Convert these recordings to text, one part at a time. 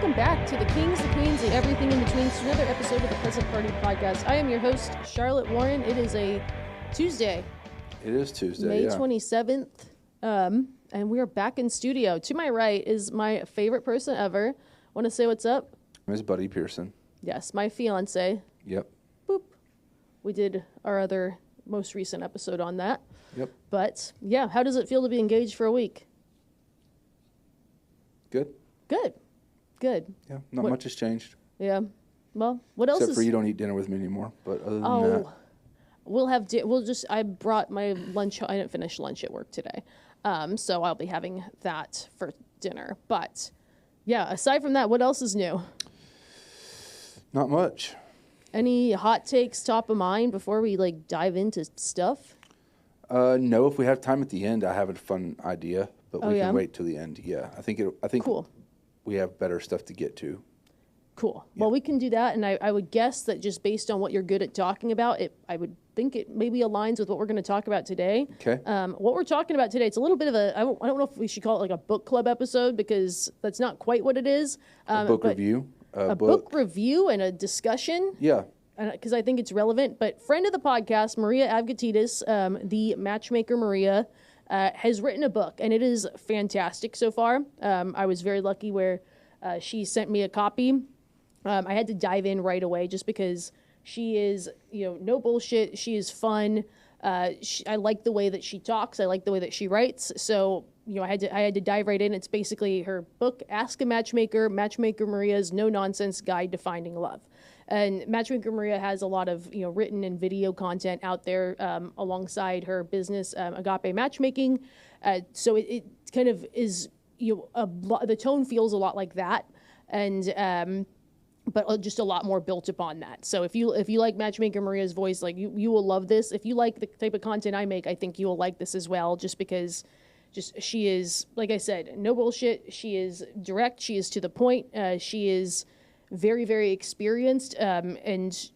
welcome back to the Kings, the Queens, and everything in between to another episode of the Pleasant Party Podcast. I am your host, Charlotte Warren. It is a Tuesday. It is Tuesday, May 27th, and we are back in studio. To my right is my favorite person ever. Want to say what's up? Miss Buddy Pearson. Yes, my fiance. Yep. Boop. We did our other most recent episode on that. Yep. But, yeah, how does it feel to be engaged for a week? Good. Good. Yeah, not much has changed. Yeah. Well, what else Except for you don't eat dinner with me anymore. But other than that. I brought my lunch. I didn't finish lunch at work today. So I'll be having that for dinner. But, yeah, aside from that, what else is new? Not much. Any hot takes top of mind before we, dive into stuff? No, if we have time at the end, I have a fun idea. But we can wait till the end. Yeah, I think cool. We have better stuff to get to. Cool. Yeah. Well, we can do that, and I would guess that just based on what you're good at talking about, I would think it maybe aligns with what we're going to talk about today. Okay. What we're talking about today, it's a little bit of I don't know if we should call it like a book club episode, because that's not quite what it is. A book review. A book review and a discussion. Yeah. Because I think it's relevant. But friend of the podcast, Maria Avgititis, the Matchmaker Maria, has written a book, and it is fantastic so far. I was very lucky where she sent me a copy. I had to dive in right away just because she is, no bullshit. She is fun. I like the way that she talks. I like the way that she writes. So, I had to dive right in. It's basically her book, Ask a Matchmaker, Matchmaker Maria's No-Nonsense Guide to Finding Love. And Matchmaker Maria has a lot of, written and video content out there alongside her business, Agape Matchmaking. So it kind of is, the tone feels a lot like that. And, but just a lot more built upon that. So if you like Matchmaker Maria's voice, you will love this. If you like the type of content I make, I think you will like this as well, just because she is, like I said, no bullshit. She is direct. She is to the point. She is very, very experienced. And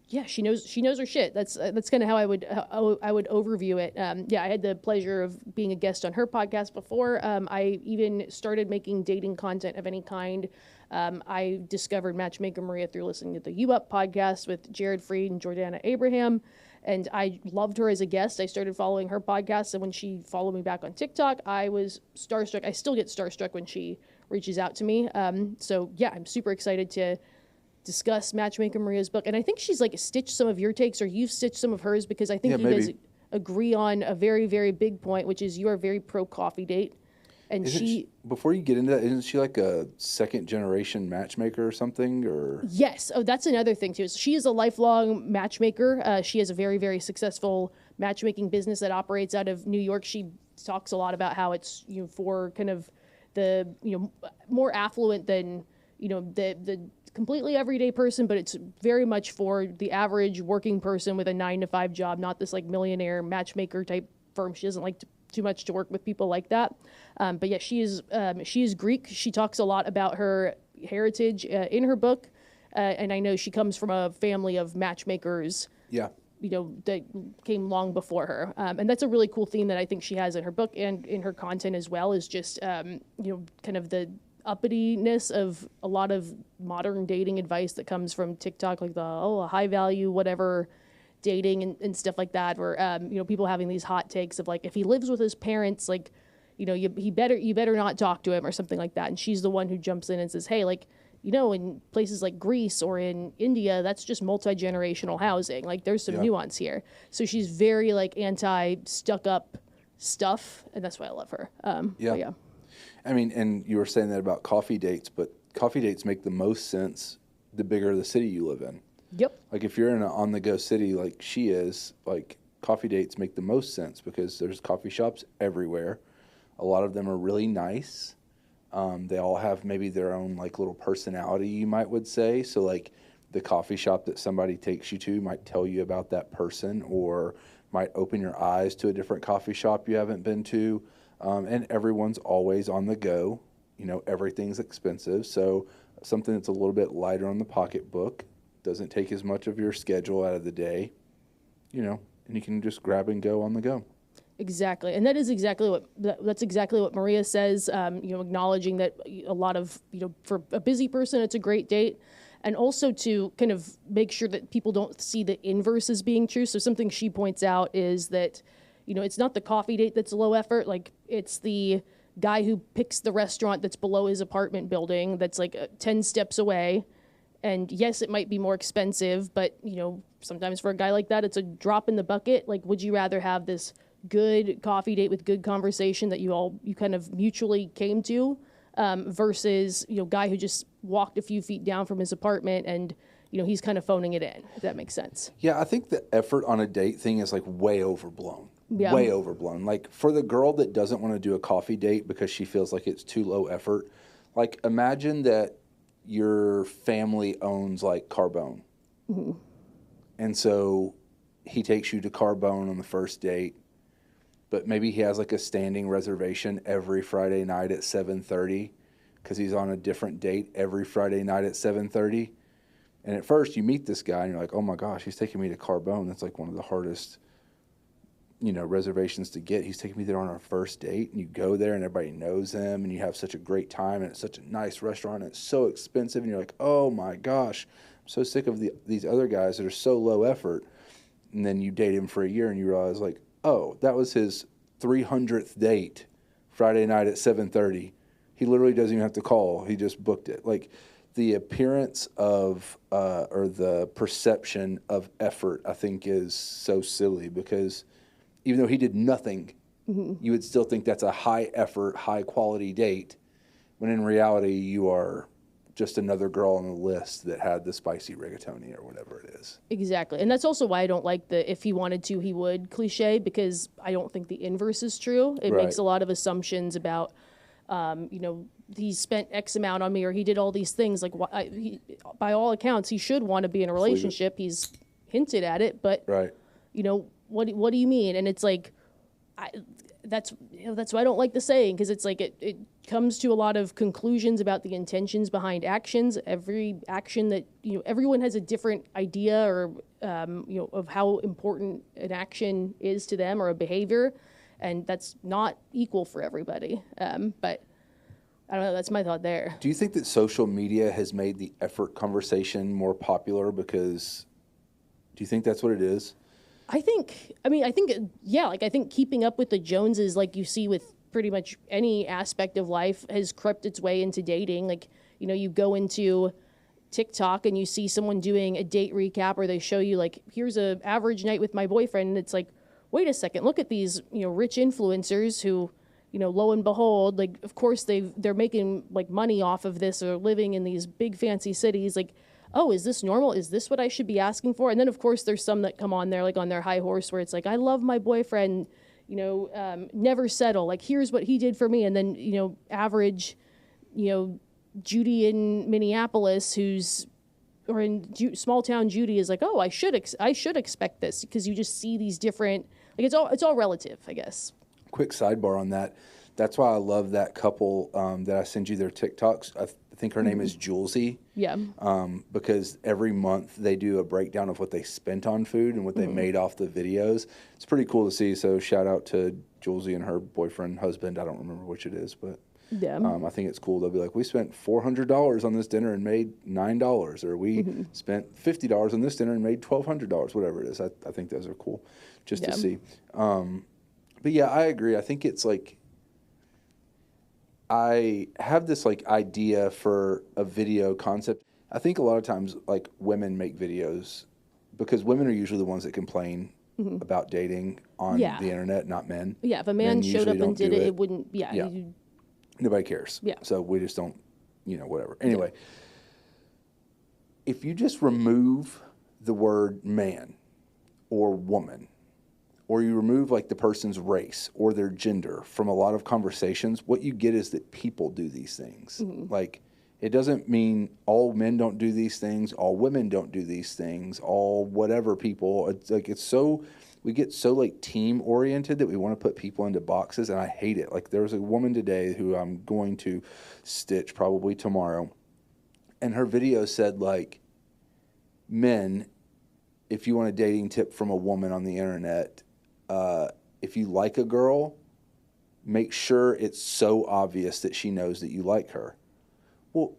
yeah, she knows her shit. That's kind of how I would overview it. I had the pleasure of being a guest on her podcast before. I even started making dating content of any kind. I discovered Matchmaker Maria through listening to the U Up podcast with Jared Freed and Jordana Abraham. And I loved her as a guest. I started following her podcast. And when she followed me back on TikTok, I was starstruck. I still get starstruck when she reaches out to me. So yeah, I'm super excited to discuss Matchmaker Maria's book. And I think she's stitched some of your takes, or you've stitched some of hers, because I think you guys agree on a very, very big point, which is you are very pro coffee date. And before you get into that, isn't she like a second generation matchmaker or something? Or yes. Oh, that's another thing too. She is a lifelong matchmaker. She has a very, very successful matchmaking business that operates out of New York. She talks a lot about how it's, for kind of the, more affluent than, the completely everyday person, but it's very much for the average working person with a 9-to-5 job, not this millionaire matchmaker type firm. She doesn't like too much to work with people like that. But yeah, she is Greek. She talks a lot about her heritage in her book. And I know she comes from a family of matchmakers. Yeah. That came long before her. And that's a really cool theme that I think she has in her book and in her content as well, is just, kind of the uppityness of a lot of modern dating advice that comes from TikTok, like a high value, whatever dating and stuff like that, where, people having these hot takes of if he lives with his parents, you better not talk to him or something like that. And she's the one who jumps in and says, hey, in places like Greece or in India, that's just multi-generational housing. There's some nuance here. So she's very anti stuck up stuff. And that's why I love her. Yeah. I mean, and you were saying that about coffee dates, but coffee dates make the most sense the bigger the city you live in. Yep. If you're in an on-the-go city like she is, coffee dates make the most sense because there's coffee shops everywhere. A lot of them are really nice. They all have maybe their own little personality, you would say. So the coffee shop that somebody takes you to might tell you about that person, or might open your eyes to a different coffee shop you haven't been to. And everyone's always on the go. Everything's expensive. So something that's a little bit lighter on the pocketbook, doesn't take as much of your schedule out of the day, and you can just grab and go on the go. Exactly. And that is exactly that's exactly what Maria says, acknowledging that a lot of, for a busy person, it's a great date. And also to kind of make sure that people don't see the inverse as being true. So something she points out is that, it's not the coffee date that's low effort. Like, it's the guy who picks the restaurant that's below his apartment building that's like 10 steps away. And yes, it might be more expensive, but, sometimes for a guy like that, it's a drop in the bucket. Like, would you rather have this good coffee date with good conversation that you kind of mutually came to, versus, guy who just walked a few feet down from his apartment and, he's kind of phoning it in, if that makes sense. Yeah, I think the effort on a date thing is like way overblown. Yeah. Way overblown. Like, for the girl that doesn't want to do a coffee date because she feels like it's too low effort, like, imagine that your family owns like Carbone. Mm-hmm. And so he takes you to Carbone on the first date, but maybe he has like a standing reservation every Friday night at 7:30 because he's on a different date every Friday night at 7:30. And at first you meet this guy and you're like, oh my gosh, he's taking me to Carbone. That's like one of the hardest, reservations to get. He's taking me there on our first date, and you go there and everybody knows him and you have such a great time and it's such a nice restaurant and it's so expensive and you're like, oh my gosh, I'm so sick of these other guys that are so low effort. And then you date him for a year and you realize like, oh, that was his 300th date, Friday night at 7:30. He literally doesn't even have to call. He just booked it. Like, the appearance of or the perception of effort, I think, is so silly because even though he did nothing, you would still think that's a high effort, high quality date, when in reality you are just another girl on the list that had the spicy rigatoni or whatever it is. Exactly. And that's also why I don't like the if he wanted to, he would cliche, because I don't think the inverse is true. It makes a lot of assumptions about, he spent X amount on me or he did all these things. Like, by all accounts, he should want to be in a relationship. He's hinted at it, but, what do you mean? And it's like, that's why I don't like the saying, because it's like it comes to a lot of conclusions about the intentions behind actions. Every action that, everyone has a different idea or, of how important an action is to them or a behavior, and that's not equal for everybody. But I don't know, that's my thought there. Do you think that social media has made the effort conversation more popular? Because do you think that's what it is? I think keeping up with the Joneses, like you see with pretty much any aspect of life, has crept its way into dating. Like, you go into TikTok and you see someone doing a date recap, or they show you like, here's a average night with my boyfriend. And it's like, wait a second, look at these, rich influencers who, lo and behold, like, of course they're making like money off of this or living in these big fancy cities. Like, oh, is this normal? Is this what I should be asking for? And then, of course, there's some that come on there, like on their high horse, where it's like, I love my boyfriend, never settle. Like, here's what he did for me. And then, average, Judy in Minneapolis, or in small town Judy, is like, oh, I should expect this, because you just see these different, like, it's all relative, I guess. Quick sidebar on that. That's why I love that couple that I send you their TikToks. I think her name is Julesy. Yeah. Because every month they do a breakdown of what they spent on food and what they made off the videos. It's pretty cool to see. So shout out to Julesy and her boyfriend, husband. I don't remember which it is, but yeah. I think it's cool. They'll be like, we spent $400 on this dinner and made $9, or we spent $50 on this dinner and made $1,200, whatever it is. I think those are cool just to see. But yeah, I agree. I think it's like, I have this like idea for a video concept. I think a lot of times like women make videos because women are usually the ones that complain about dating on the internet, not men. Yeah, if a man showed up and did it, it wouldn't, nobody cares. Yeah. So we just don't, whatever. Anyway, if you just remove the word man or woman, or you remove like the person's race or their gender from a lot of conversations, what you get is that people do these things. Like, it doesn't mean all men don't do these things, all women don't do these things, all whatever people. It's like, we get so like team oriented that we want to put people into boxes, and I hate it. Like, there was a woman today who I'm going to stitch probably tomorrow, and her video said like, men, if you want a dating tip from a woman on the internet, if you like a girl, make sure it's so obvious that she knows that you like her. Well,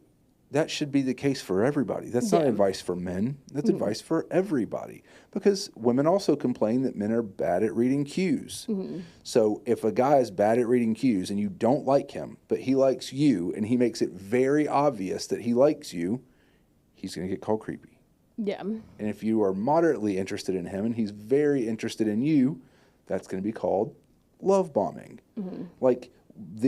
that should be the case for everybody. That's not advice for men. That's advice for everybody. Because women also complain that men are bad at reading cues. So if a guy is bad at reading cues and you don't like him, but he likes you and he makes it very obvious that he likes you, he's going to get called creepy. Yeah. And if you are moderately interested in him and he's very interested in you, that's going to be called love bombing. Like,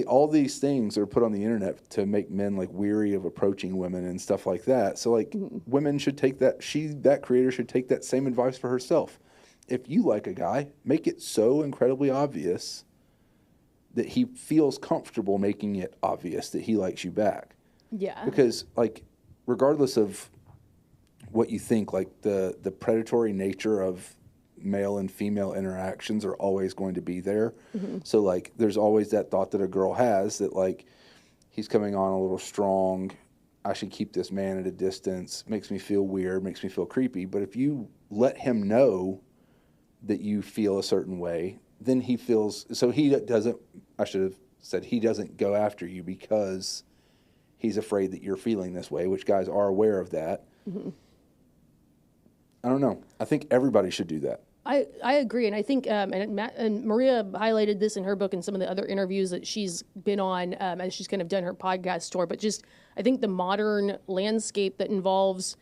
all these things are put on the internet to make men like weary of approaching women and stuff like that. So like women should take that creator should take that same advice for herself. If you like a guy, make it so incredibly obvious that he feels comfortable making it obvious that he likes you back. Yeah. Because like, regardless of what you think, like the predatory nature of male and female interactions are always going to be there. So like there's always that thought that a girl has that like, he's coming on a little strong, I should keep this man at a distance, makes me feel weird, makes me feel creepy. But if you let him know that you feel a certain way, then he feels, so he doesn't, I should have said, he doesn't go after you because he's afraid that you're feeling this way, which guys are aware of that. I don't know. I think everybody should do that. I agree, and I think and Maria highlighted this in her book and some of the other interviews that she's been on as she's kind of done her podcast tour. But just I think the modern landscape that involves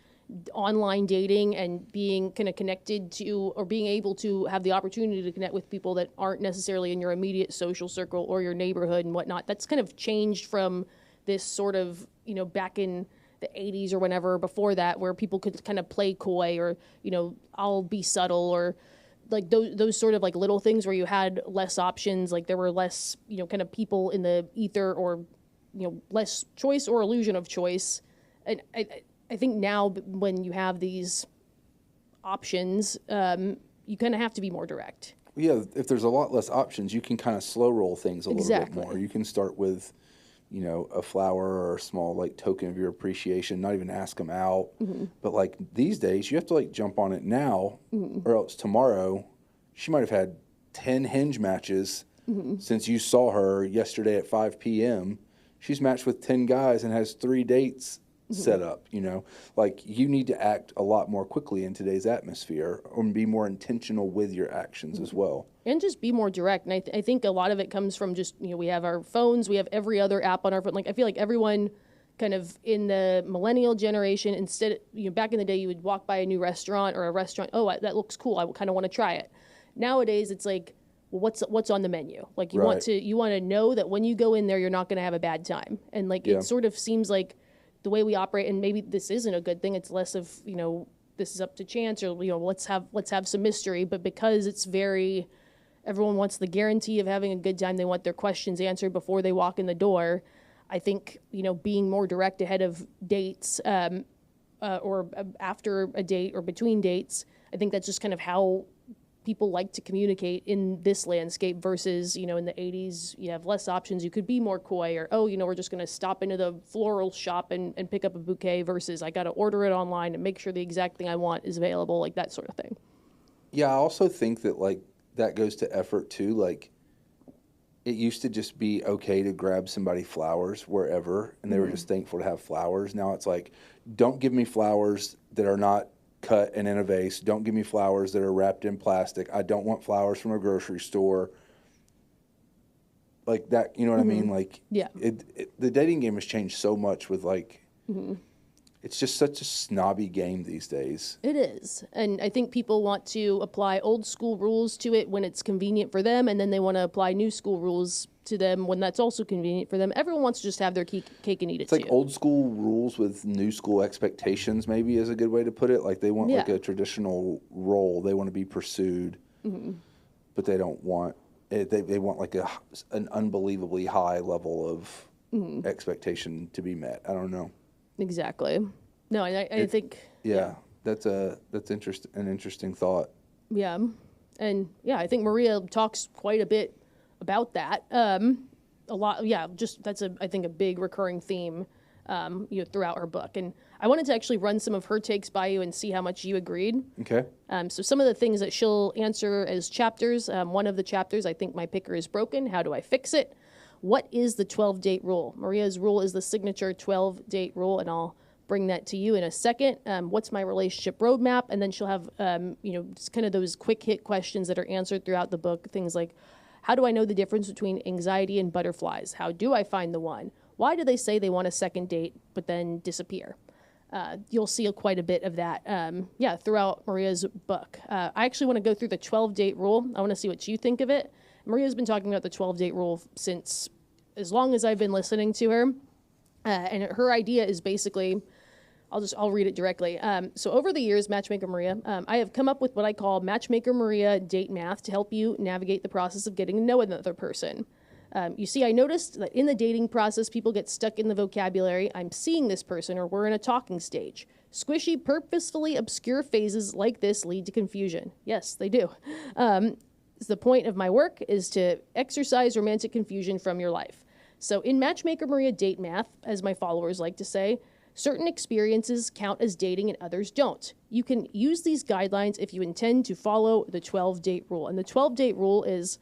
online dating and being kind of connected to or being able to have the opportunity to connect with people that aren't necessarily in your immediate social circle or your neighborhood and whatnot, that's kind of changed from this sort of, you know, back in the 80s or whenever before that, where people could kind of play coy or, you know, I'll be subtle or like those sort of like little things where you had less options, like there were less, you know, kind of people in the ether or, you know, less choice or illusion of choice. And I think now when you have these options, you kind of have to be more direct. Yeah, if there's a lot less options, you can kind of slow roll things a little bit more. You can start with, you know, a flower or a small like token of your appreciation, not even ask them out. But like these days, you have to like jump on it now or else tomorrow she might have had 10 hinge matches since you saw her yesterday at 5 p.m. She's matched with 10 guys and has 3 dates set up, you know. Like you need to act a lot more quickly in today's atmosphere and be more intentional with your actions as well. And just be more direct. And I think a lot of it comes from just, you know, we have our phones, we have every other app on our phone. Like I feel like everyone kind of in the millennial generation, instead, you know, back in the day, you would walk by a new restaurant or a restaurant, that looks cool, I kind of want to try it. Nowadays, it's like, well, what's on the menu? Like you want to know that when you go in there, you're not going to have a bad time. And like it sort of seems like the way we operate, and maybe this isn't a good thing. It's less of, you know, this is up to chance, or, you know, let's have some mystery. But because it's everyone wants the guarantee of having a good time. They want their questions answered before they walk in the door. I think, you know, being more direct ahead of dates or after a date or between dates, I think that's just kind of how people like to communicate in this landscape versus, you know, in the 80s, you have less options. You could be more coy or, oh, you know, we're just going to stop into the floral shop and pick up a bouquet versus I got to order it online and make sure the exact thing I want is available, like that sort of thing. Yeah, I also think that, like, that goes to effort, too. Like, it used to just be okay to grab somebody flowers wherever, and they were just thankful to have flowers. Now it's like, don't give me flowers that are not cut and in a vase. Don't give me flowers that are wrapped in plastic. I don't want flowers from a grocery store. Like that, you know what I mean? Like, yeah. The dating game has changed so much with, like, it's just such a snobby game these days. It is. And I think people want to apply old school rules to it when it's convenient for them, and then they want to apply new school rules to them when that's also convenient for them. Everyone wants to just have their cake and eat it, It's like old school rules with new school expectations, maybe, is a good way to put it. Like, they want like a traditional role. They want to be pursued, but they don't want it. They want like an unbelievably high level of expectation to be met. I don't know. Exactly. No, I think... Yeah, that's an interesting thought. Yeah. And, yeah, I think Maria talks quite a bit about that. A lot, yeah, just that's, I think, a big recurring theme throughout her book. And I wanted to actually run some of her takes by you and see how much you agreed. Okay. So some of the things that she'll answer as chapters, one of the chapters, I think my picker is broken. How do I fix it? What is the 12-date rule? Maria's rule is the signature 12-date rule, and I'll bring that to you in a second. What's my relationship roadmap? And then she'll have, just kind of those quick hit questions that are answered throughout the book. Things like, how do I know the difference between anxiety and butterflies? How do I find the one? Why do they say they want a second date but then disappear? You'll see quite a bit of that, throughout Maria's book. I actually want to go through the 12-date rule. I want to see what you think of it. Maria's been talking about the 12-date rule since as long as I've been listening to her. And her idea is basically, I'll read it directly. So over the years, Matchmaker Maria, I have come up with what I call Matchmaker Maria date math to help you navigate the process of getting to know another person. You see, I noticed that in the dating process, people get stuck in the vocabulary, I'm seeing this person, or we're in a talking stage. Squishy, purposefully obscure phases like this lead to confusion. Yes, they do. The point of my work is to exercise romantic confusion from your life. So in Matchmaker Maria date math, as my followers like to say, certain experiences count as dating and others don't. You can use these guidelines if you intend to follow the 12-date rule. And the 12-date rule is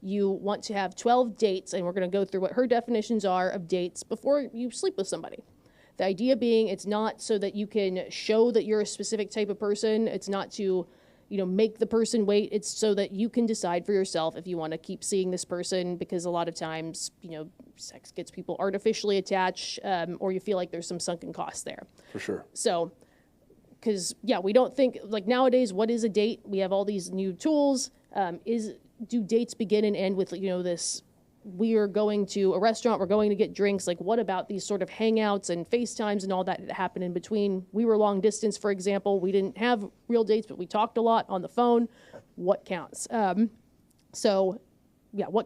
you want to have 12 dates, and we're going to go through what her definitions are of dates before you sleep with somebody. The idea being it's not so that you can show that you're a specific type of person. It's not to make the person wait. It's so that you can decide for yourself if you want to keep seeing this person, because a lot of times, sex gets people artificially attached, or you feel like there's some sunken cost there. For sure. So, because, we don't think, like nowadays, what is a date? We have all these new tools. Do dates begin and end with, this, we are going to a restaurant, we're going to get drinks. Like, what about these sort of hangouts and FaceTimes and all that happen in between? We were long distance, for example. We didn't have real dates, but we talked a lot on the phone. What counts? What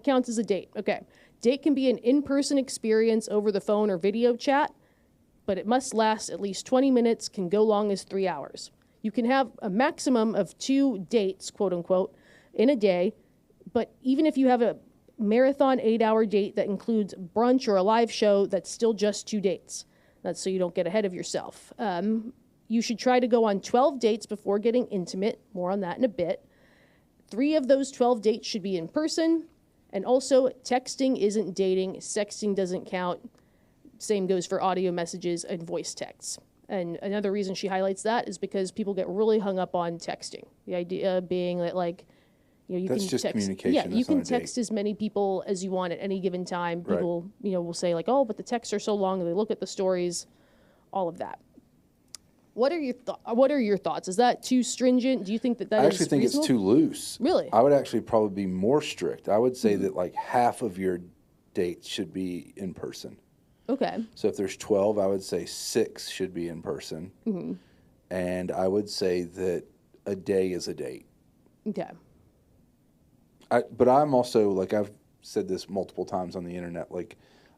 counts as a date? Okay. Date can be an in-person experience over the phone or video chat, but it must last at least 20 minutes, can go long as 3 hours. You can have a maximum of 2 dates, quote unquote, in a day, but even if you have a marathon 8-hour date that includes brunch or a live show, that's still just 2 dates. That's so you don't get ahead of yourself. You should try to go on 12 dates before getting intimate. More on that in a bit. 3 of those 12 dates should be in person. And also, texting isn't dating. Sexting doesn't count. Same goes for audio messages and voice texts. And another reason she highlights that is because people get really hung up on texting. The idea being that, you That's can just text. communication. Yeah, you That's can not a date. text as many people as you want at any given time. Right. People, will say oh, but the texts are so long. They look at the stories, all of that. What are your thoughts? Is that too stringent? Do you think that I is actually think reasonable? it's too loose. Really? I would actually probably be more strict. I would say that half of your dates should be in person. Okay. So if there's 12, I would say 6 should be in person. Mm-hmm. And I would say that a day is a date. Okay. But I'm also, I've said this multiple times on the internet,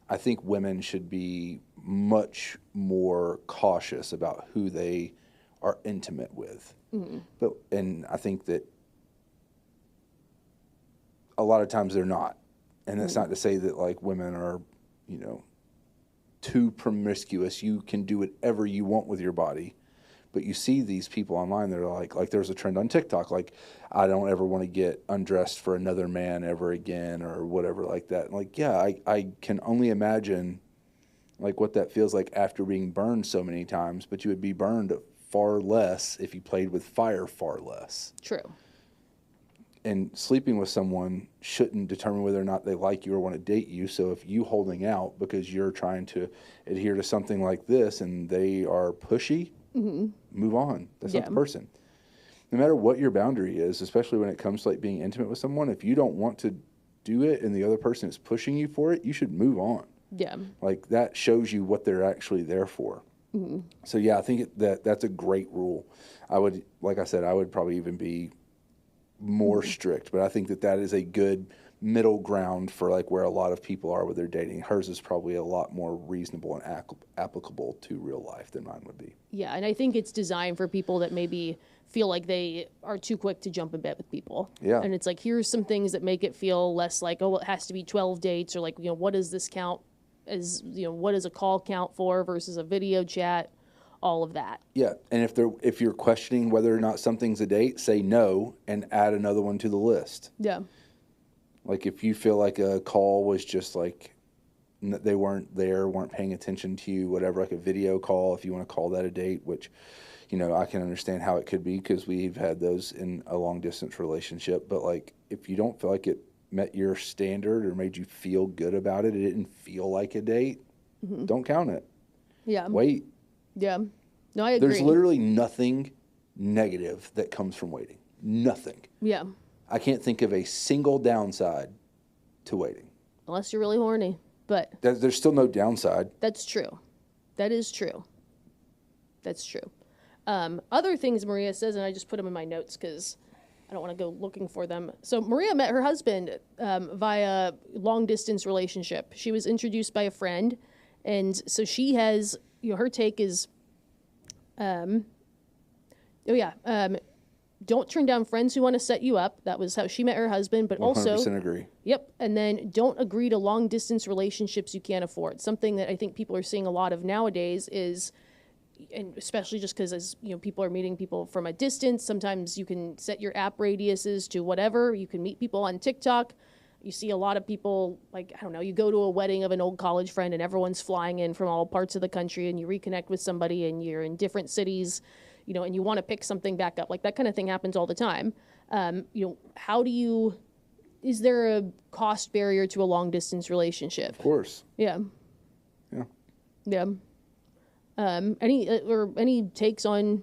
I think women should be much more cautious about who they are intimate with. Mm-hmm. And I think that a lot of times they're not. And that's not to say that, women are, too promiscuous. You can do whatever you want with your body. But you see these people online that are like there's a trend on TikTok, I don't ever want to get undressed for another man ever again or whatever like that. I can only imagine what that feels like after being burned so many times, but you would be burned far less if you played with fire far less. True. And sleeping with someone shouldn't determine whether or not they like you or want to date you. So if you holding out because you're trying to adhere to something like this and they are pushy, mm-hmm. move on. That's not the person. No matter what your boundary is, especially when it comes to being intimate with someone, if you don't want to do it and the other person is pushing you for it, you should move on. Yeah. That shows you what they're actually there for. Mm-hmm. So yeah, I think that's a great rule. I would, like I said, I would probably even be more strict, but I think that is a good middle ground for where a lot of people are with their dating. Hers is probably a lot more reasonable and applicable to real life than mine would be. Yeah, and I think it's designed for people that maybe feel like they are too quick to jump in bed with people. Yeah. And it's here's some things that make it feel less it has to be 12 dates or what does this count as what does a call count for versus a video chat, all of that. Yeah, and if you're questioning whether or not something's a date, say no and add another one to the list. Yeah. Like if you feel like a call was just like they weren't there, weren't paying attention to you, whatever, like a video call, if you want to call that a date, which, I can understand how it could be because we've had those in a long distance relationship. But like if you don't feel like it met your standard or made you feel good about it, it didn't feel like a date, don't count it. Yeah. Wait. Yeah. No, I agree. There's literally nothing negative that comes from waiting. Nothing. Yeah. I can't think of a single downside to waiting. Unless you're really horny. But There's still no downside. That's true. That is true. That's true. Other things Maria says, and I just put them in my notes because I don't want to go looking for them. So Maria met her husband via long-distance relationship. She was introduced by a friend, and so she has, her take is, don't turn down friends who want to set you up. That was how she met her husband, but 100% also... agree. Yep, and then don't agree to long-distance relationships you can't afford. Something that I think people are seeing a lot of nowadays is, and especially just because as people are meeting people from a distance, sometimes you can set your app radiuses to whatever. You can meet people on TikTok. You see a lot of people, like, I don't know, you go to a wedding of an old college friend and everyone's flying in from all parts of the country and you reconnect with somebody and you're in different cities, and you want to pick something back up. Like that kind of thing happens all the time. Is there a cost barrier to a long-distance relationship? Of course. Yeah. Yeah. Yeah. Any takes on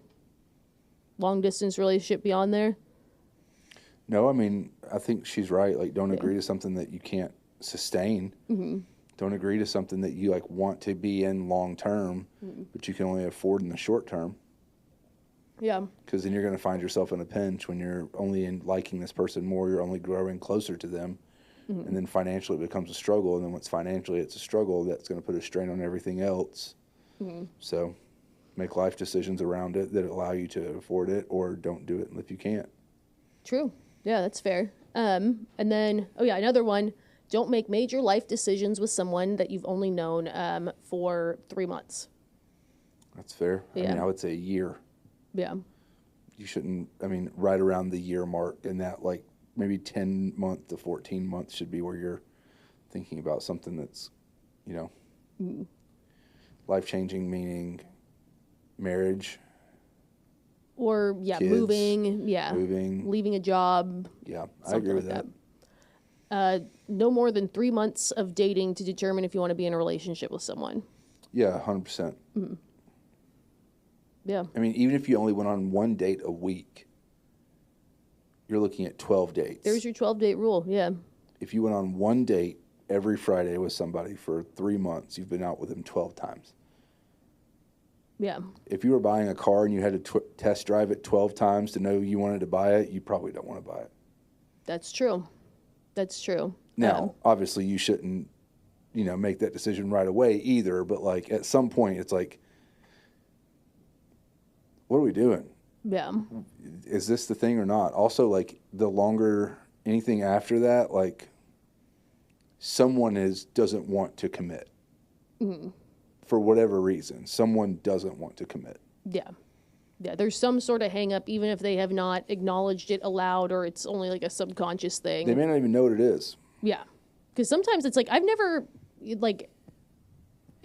long-distance relationship beyond there? No, I mean, I think she's right. Like, don't agree to something that you can't sustain. Mm-hmm. Don't agree to something that you want to be in long-term, but you can only afford in the short term. Yeah. Because then you're going to find yourself in a pinch when you're only liking this person more, you're only growing closer to them. Mm-hmm. And then financially it becomes a struggle. And then once financially it's a struggle, that's going to put a strain on everything else. Mm-hmm. So make life decisions around it that allow you to afford it, or don't do it if you can't. True. Yeah, that's fair. And then, another one, don't make major life decisions with someone that you've only known for 3 months. That's fair. Yeah. I mean, I would say a year. Yeah. You shouldn't, right around the year mark, and that maybe 10 months to 14 months should be where you're thinking about something that's, life-changing, meaning marriage. Or, kids, moving, leaving a job. Yeah, I agree with that. No more than 3 months of dating to determine if you want to be in a relationship with someone. Yeah, 100%. Mm-hmm. Yeah. I mean, even if you only went on one date a week, you're looking at 12 dates. There's your 12-date rule, yeah. If you went on one date every Friday with somebody for 3 months, you've been out with them 12 times. Yeah. If you were buying a car and you had to test drive it 12 times to know you wanted to buy it, you probably don't want to buy it. That's true. That's true. Now, obviously, you shouldn't, make that decision right away either, but, at some point, it's what are we doing? Yeah. Is this the thing or not? Also, the longer anything after that, someone doesn't want to commit. Mm-hmm. For whatever reason. Someone doesn't want to commit. Yeah. Yeah, there's some sort of hang up, even if they have not acknowledged it aloud or it's only a subconscious thing. They may not even know what it is. Yeah. Because sometimes it's I've never,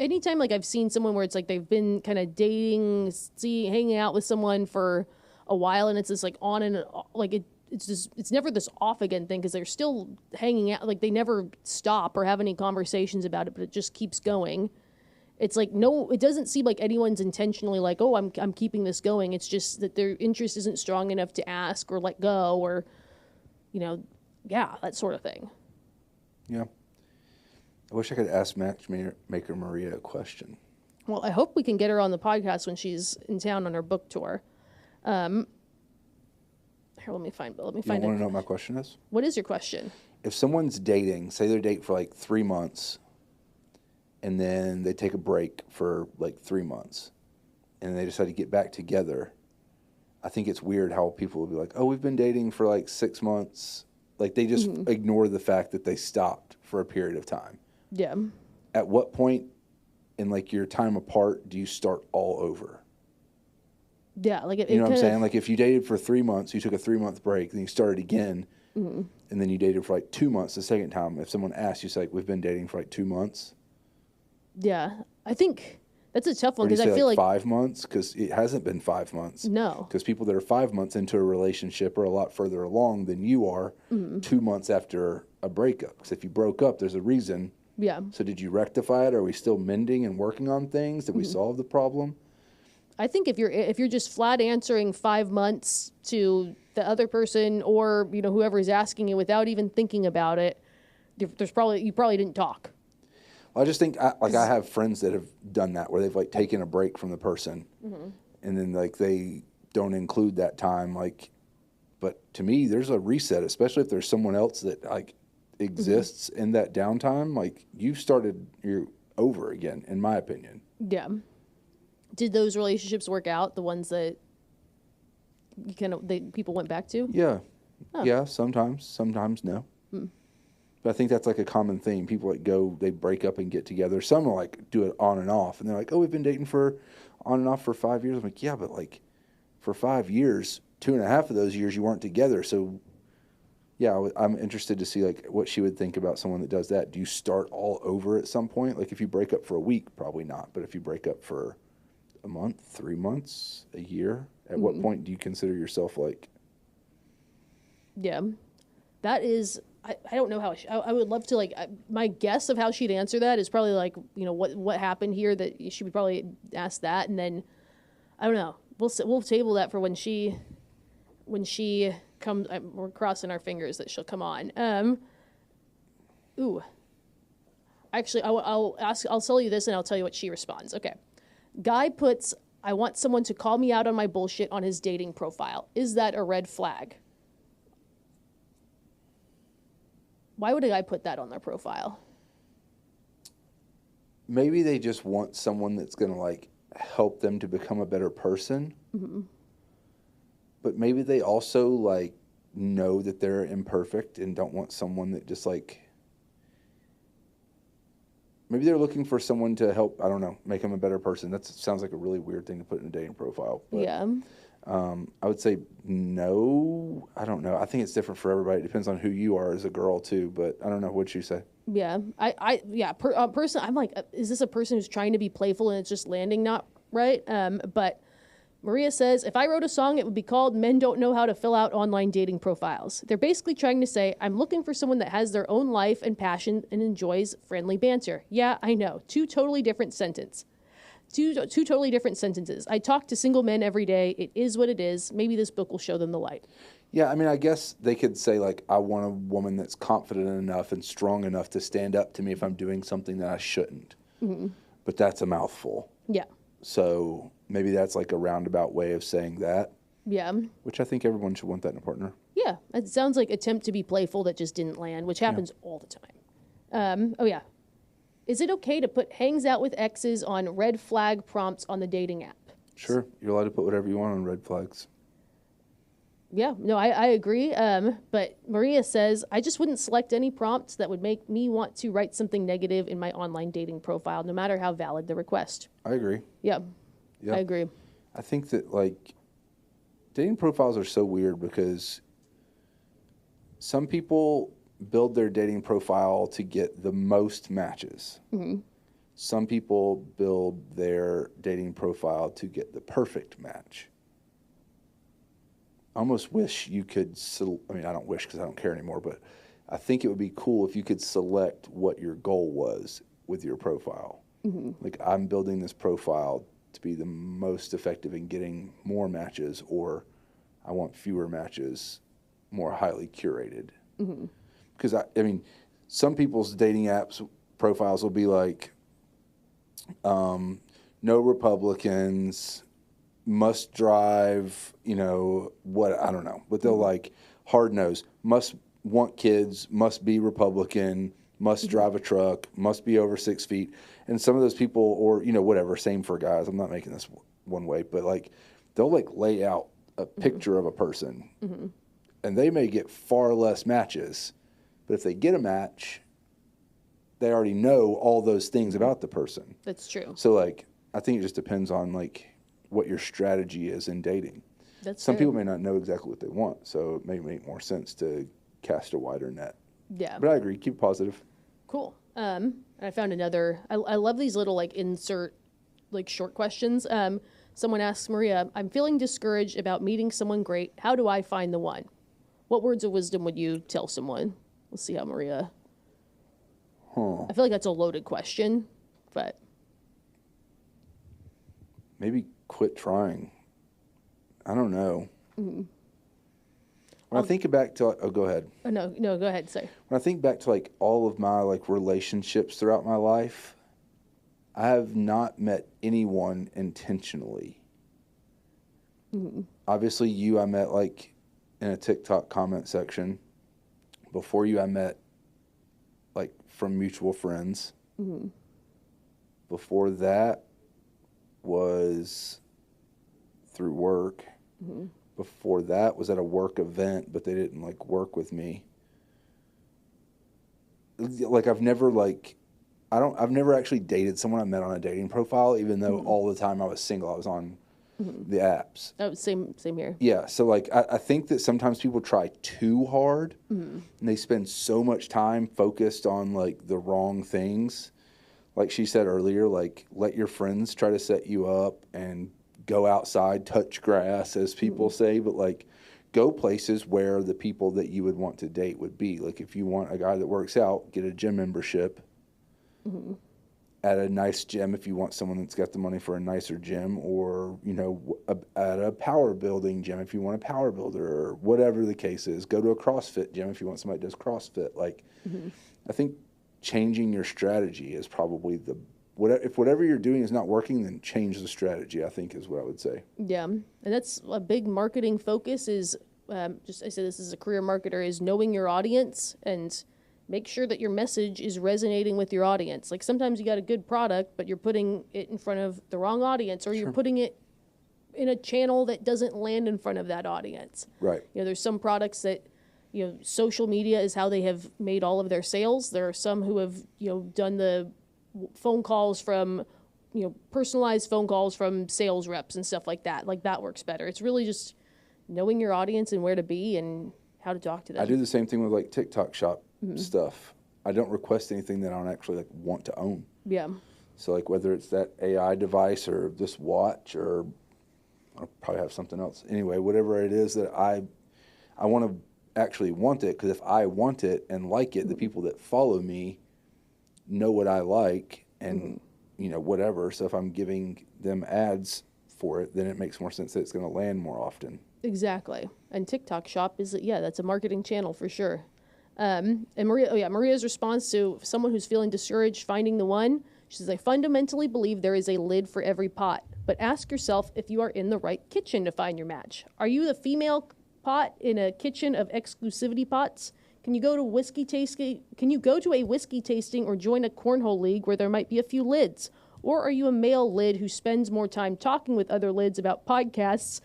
anytime I've seen someone where it's they've been kind of dating, hanging out with someone for a while, and it's just on and it's never this off again thing because they're still hanging out. They never stop or have any conversations about it, but it just keeps going. It's no, it doesn't seem like anyone's intentionally oh, I'm keeping this going. It's just that their interest isn't strong enough to ask or let go or, that sort of thing. Yeah. I wish I could ask Matchmaker Maria a question. Well, I hope we can get her on the podcast when she's in town on her book tour. Here, let me find it. You want to know what my question is? What is your question? If someone's dating, say they're dating for 3 months, and then they take a break for 3 months, and they decide to get back together, I think it's weird how people will be like, oh, we've been dating for 6 months. They just ignore the fact that they stopped for a period of time. Yeah. at what point in like your time apart do you start all over? Yeah, like You know what I'm saying? Like if you dated for 3 months, you took a 3-month break, then you started again, and then you dated for like 2 months the second time. If someone asks you, say, like, we've been dating for like 2 months. Yeah, I think that's a tough one Or do you because I say feel like like 5 months? Because it hasn't been 5 months. no. Because people that are 5 months into a relationship are a lot further along than you are 2 months after a breakup. Because if you broke up, there's a reason. Yeah. So did you rectify it? Are we still mending and working on things? Did we solve the problem? I think if you're just flat answering 5 months to the other person or whoever is asking you without even thinking about it, you probably didn't talk. Well, I just think I have friends that have done that where they've like taken a break from the person, and then like they don't include that time. Like, but to me, there's a reset, especially if there's someone else that like exists in that downtime. Like you're over again, in my opinion. Yeah. Did those relationships work out? The ones that people went back to? Yeah, Oh. yeah. Sometimes no. But I think that's like a common theme. People like they break up and get together. Some will like do it on and off, and they're like, "Oh, we've been dating for on and off for 5 years." I'm like, "Yeah, but like for 5 years, 2.5 of those years you weren't together." So, yeah, I'm interested to see like what she would think about someone that does that. Do you start all over at some point? Like if you break up for a week, probably not. But if you break up for a month, 3 months, a year, at what point do you consider yourself like? Yeah, that is. I don't know how I would love to like my guess of how she'd answer that is probably like what happened here that she would probably ask that, and then I don't know, we'll table that for when she comes. We're crossing our fingers that she'll come on. Actually, I'll tell you this and I'll tell you what she responds. Okay, guy puts, "I want someone to call me out on my bullshit" on his dating profile. Is that a red flag? Why would a guy put that on their profile? Maybe they just want someone that's going to like help them to become a better person. But maybe they also like know that they're imperfect and don't want someone that just like, maybe they're looking for someone to help, I don't know, make them a better person. That sounds like a really weird thing to put in a dating profile. But, Yeah. I would say no. I don't know. I think it's different for everybody. It depends on who you are as a girl too. But I don't know. What'd you say? Yeah. Person, I'm like, is this a person who's trying to be playful and it's just landing not right? But Maria says, if I wrote a song, it would be called "Men Don't Know How to Fill Out Online Dating Profiles." They're basically trying to say, I'm looking for someone that has their own life and passion and enjoys friendly banter. Yeah, I know. Two totally different sentences. I talk to single men every day. It is what it is. Maybe this book will show them the light. Yeah, I mean, I guess they could say, like, I want a woman that's confident enough and strong enough to stand up to me if I'm doing something that I shouldn't. But that's a mouthful. Yeah. So maybe that's like a roundabout way of saying that. Yeah. Which I think everyone should want that in a partner. Yeah. It sounds like attempt to be playful that just didn't land, which happens all the time. Oh, yeah. Is it okay to put hangs out with exes on red flag prompts on the dating app? Sure. You're allowed to put whatever you want on red flags. Yeah, no, I agree. But Maria says, I just wouldn't select any prompts that would make me want to write something negative in my online dating profile, no matter how valid the request. I agree. Yeah, I agree. I think that, like, dating profiles are so weird because some people build their dating profile to get the most matches. Some people build their dating profile to get the perfect match. I almost wish you could, I mean, I don't wish because I don't care anymore, but I think it would be cool if you could select what your goal was with your profile. Like, I'm building this profile to be the most effective in getting more matches, or I want fewer matches, more highly curated. Because, I mean, some people's dating apps profiles will be like, no Republicans, must drive, I don't know, but they'll like hard nose, must want kids, must be Republican, must drive a truck, must be over 6 feet. And some of those people, or, whatever, same for guys, I'm not making this one way, but like they'll like lay out a picture of a person and they may get far less matches, but if they get a match, they already know all those things about the person. That's true. So, like, I think it just depends on, like, what your strategy is in dating. Some Fair. people may not know exactly what they want, so it may make more sense to cast a wider net. Yeah. But I agree. Keep it positive. Cool. I found another. I love these little like insert like short questions. Someone asks Maria, "I'm feeling discouraged about meeting someone great. How do I find the one?" What words of wisdom would you tell someone? Let's see how Maria. I feel like that's a loaded question, but maybe quit trying. I don't know. Mm-hmm. When I think back to, go ahead. Oh, no, go ahead. Sorry. When I think back to like all of my like relationships throughout my life, I have not met anyone intentionally. Mm-hmm. Obviously, you I met like in a TikTok comment section. Before you, I met like from mutual friends. Mm-hmm. Before that was through work. Mm-hmm. Before that was at a work event, but they didn't like work with me. Like I've never actually dated someone I met on a dating profile, even though all the time I was single. I was on the apps. Oh, same here. Yeah, so like I think that sometimes people try too hard and they spend so much time focused on like the wrong things. Like she said earlier, like let your friends try to set you up and go outside, touch grass, as people say, but like go places where the people that you would want to date would be. Like if you want a guy that works out, get a gym membership at a nice gym if you want someone that's got the money for a nicer gym, or, you know, at a power building gym if you want a power builder, or whatever the case is. Go to a CrossFit gym if you want somebody that does CrossFit. Like I think changing your strategy is probably if whatever you're doing is not working, then change the strategy, I think is what I would say. Yeah. And that's a big marketing focus is, I said this as a career marketer, is knowing your audience and make sure that your message is resonating with your audience. Like sometimes you got a good product, but you're putting it in front of the wrong audience, or you're putting it in a channel that doesn't land in front of that audience. Right. You know, there's some products that, you know, social media is how they have made all of their sales. There are some who have, you know, done the phone calls from, you know, personalized phone calls from sales reps and stuff like that. Like that works better. It's really just knowing your audience and where to be and how to talk to them. I do the same thing with like TikTok shop stuff. I don't request anything that I don't actually like want to own. Yeah. So like whether it's that AI device or this watch, or I'll probably have something else. Anyway, whatever it is that I want to actually want it, because if I want it and like it, the people that follow me know what I like and, you know, whatever. So if I'm giving them ads for it, then it makes more sense that it's going to land more often. Exactly. And TikTok shop is, that's a marketing channel for sure. And Maria's response to someone who's feeling discouraged finding the one, she says, I fundamentally believe there is a lid for every pot, but ask yourself if you are in the right kitchen to find your match. Are you the female pot in a kitchen of exclusivity pots? Can you go to a whiskey tasting or join a cornhole league where there might be a few lids? Or are you a male lid who spends more time talking with other lids about podcasts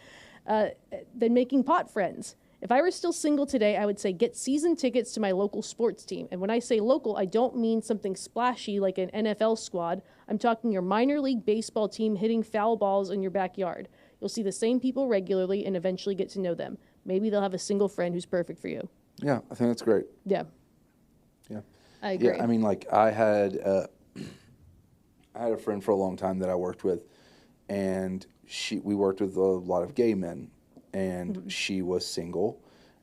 than making pot friends? If I were still single today, I would say get season tickets to my local sports team. And when I say local, I don't mean something splashy like an NFL squad. I'm talking your minor league baseball team hitting foul balls in your backyard. You'll see the same people regularly and eventually get to know them. Maybe they'll have a single friend who's perfect for you. Yeah, I think that's great. Yeah. Yeah. I agree. Yeah, I mean, like I had a friend for a long time that I worked with, and we worked with a lot of gay men, and she was single,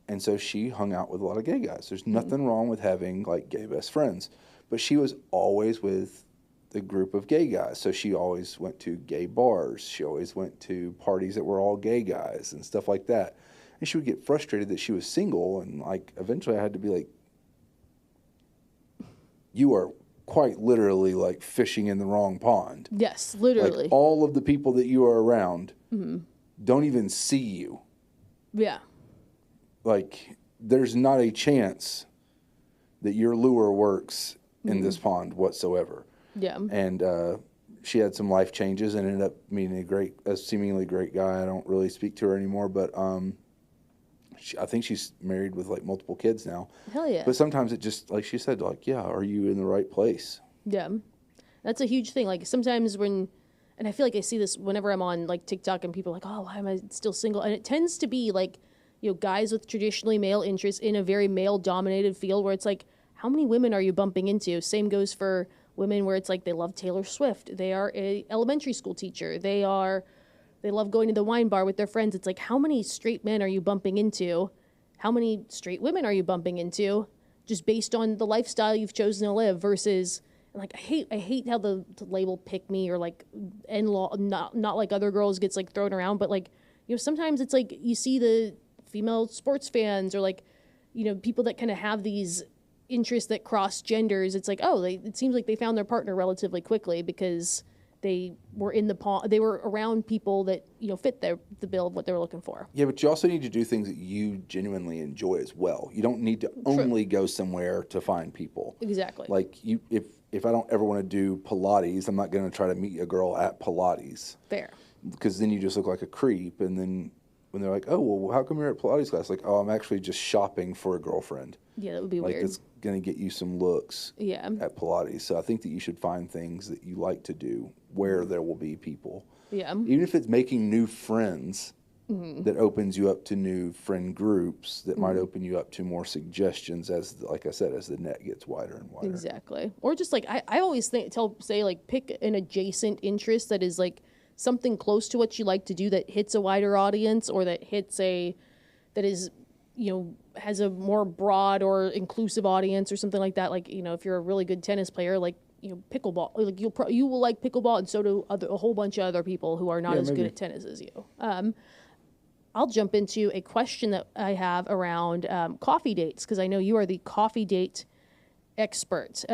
and so she hung out with a lot of gay guys. There's nothing wrong with having like gay best friends, but she was always with the group of gay guys. So she always went to gay bars. She always went to parties that were all gay guys and stuff like that. And she would get frustrated that she was single, and like eventually I had to be like, you are quite literally like fishing in the wrong pond. Yes, literally. Like all of the people that you are around don't even see you. Yeah. Like there's not a chance that your lure works in this pond whatsoever. Yeah. And she had some life changes and ended up meeting a seemingly great guy. I don't really speak to her anymore, but I think she's married with like multiple kids now. Hell yeah. But sometimes it just, like she said, like, yeah, are you in the right place? Yeah. That's a huge thing. Like sometimes when, and I feel like I see this whenever I'm on like TikTok and people are like, oh, why am I still single? And it tends to be like, guys with traditionally male interests in a very male dominated field where it's like, how many women are you bumping into? Same goes for women where it's like they love Taylor Swift. They are a elementary school teacher. They love going to the wine bar with their friends. It's like, how many straight men are you bumping into? How many straight women are you bumping into? Just based on the lifestyle you've chosen to live versus, like, I hate how the label pick me or like in-law, not like other girls gets like thrown around, but like, sometimes it's like you see the female sports fans or like, people that kind of have these interests that cross genders. It's like, it seems like they found their partner relatively quickly because they were they were around people that fit the bill of what they were looking for. Yeah, but you also need to do things that you genuinely enjoy as well. You don't need to only go somewhere to find people. Exactly. Like if I don't ever want to do Pilates, I'm not going to try to meet a girl at Pilates. Fair. Because then you just look like a creep, and then when they're like, oh, well, how come you're at Pilates class? Like, oh, I'm actually just shopping for a girlfriend. Yeah, that would be like, weird. It's going to get you some looks at Pilates. So I think that you should find things that you like to do where there will be people. Yeah. Even if it's making new friends, that opens you up to new friend groups that might open you up to more suggestions as, like I said, as the net gets wider and wider. Exactly. Or just like, I always say like pick an adjacent interest that is like something close to what you like to do that hits a wider audience or that is, has a more broad or inclusive audience or something like that. Like, if you're a really good tennis player, like, pickleball, like you will like pickleball, and so do a whole bunch of other people who are not as good at tennis as you. I'll jump into a question that I have around coffee dates, because I know you are the coffee date expert.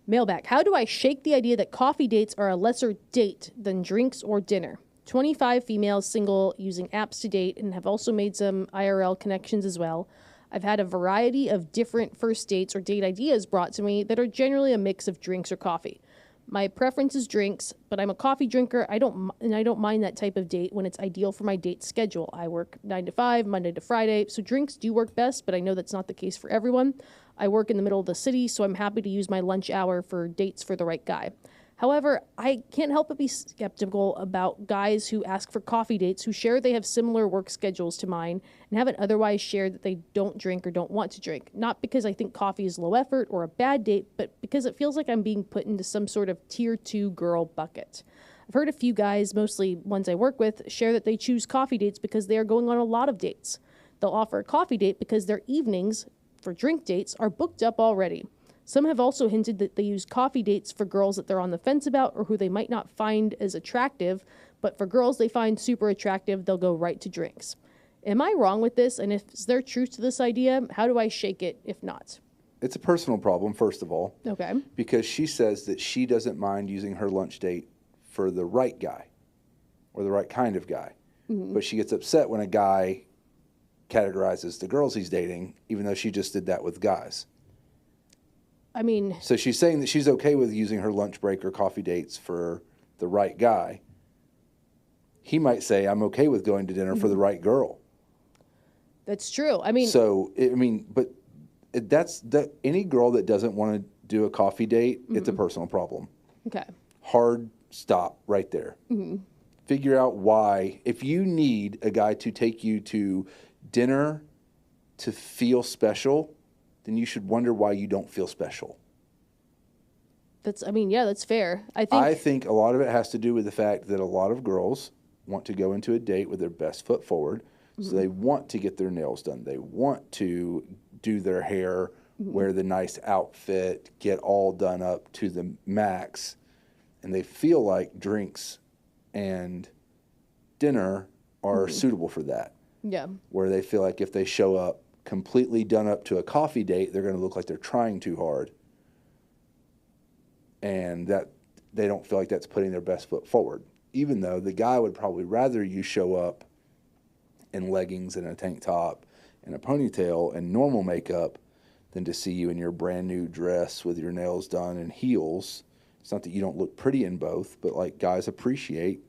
Mailbag. How do I shake the idea that coffee dates are a lesser date than drinks or dinner? 25 females, single, using apps to date, and have also made some IRL connections as well. I've had a variety of different first dates or date ideas brought to me that are generally a mix of drinks or coffee. My preference is drinks, but I'm a coffee drinker. I don't mind that type of date when it's ideal for my date schedule. I work 9 to 5, Monday to Friday, so drinks do work best, but I know that's not the case for everyone. I work in the middle of the city, so I'm happy to use my lunch hour for dates for the right guy. However, I can't help but be skeptical about guys who ask for coffee dates who share they have similar work schedules to mine and haven't otherwise shared that they don't drink or don't want to drink. Not because I think coffee is low effort or a bad date, but because it feels like I'm being put into some sort of tier 2 girl bucket. I've heard a few guys, mostly ones I work with, share that they choose coffee dates because they are going on a lot of dates. They'll offer a coffee date because their evenings for drink dates are booked up already. Some have also hinted that they use coffee dates for girls that they're on the fence about or who they might not find as attractive, but for girls they find super attractive, they'll go right to drinks. Am I wrong with this? And if is there truth to this idea, how do I shake it if not? It's a personal problem, first of all. Okay. Because she says that she doesn't mind using her lunch date for the right guy or the right kind of guy. Mm-hmm. But she gets upset when a guy categorizes the girls he's dating, even though she just did that with guys. I mean... So she's saying that she's okay with using her lunch break or coffee dates for the right guy. He might say, I'm okay with going to dinner for the right girl. That's true. I mean... any girl that doesn't want to do a coffee date, it's a personal problem. Okay. Hard stop right there. Mm-hmm. Figure out why. If you need a guy to take you to dinner to feel special, then you should wonder why you don't feel special. That's fair. I think a lot of it has to do with the fact that a lot of girls want to go into a date with their best foot forward. Mm-hmm. So they want to get their nails done. They want to do their hair, wear the nice outfit, get all done up to the max. And they feel like drinks and dinner are suitable for that. Yeah. Where they feel like if they show up completely done up to a coffee date, they're going to look like they're trying too hard. And that they don't feel like that's putting their best foot forward. Even though the guy would probably rather you show up in leggings and a tank top and a ponytail and normal makeup than to see you in your brand new dress with your nails done and heels. It's not that you don't look pretty in both, but like guys appreciate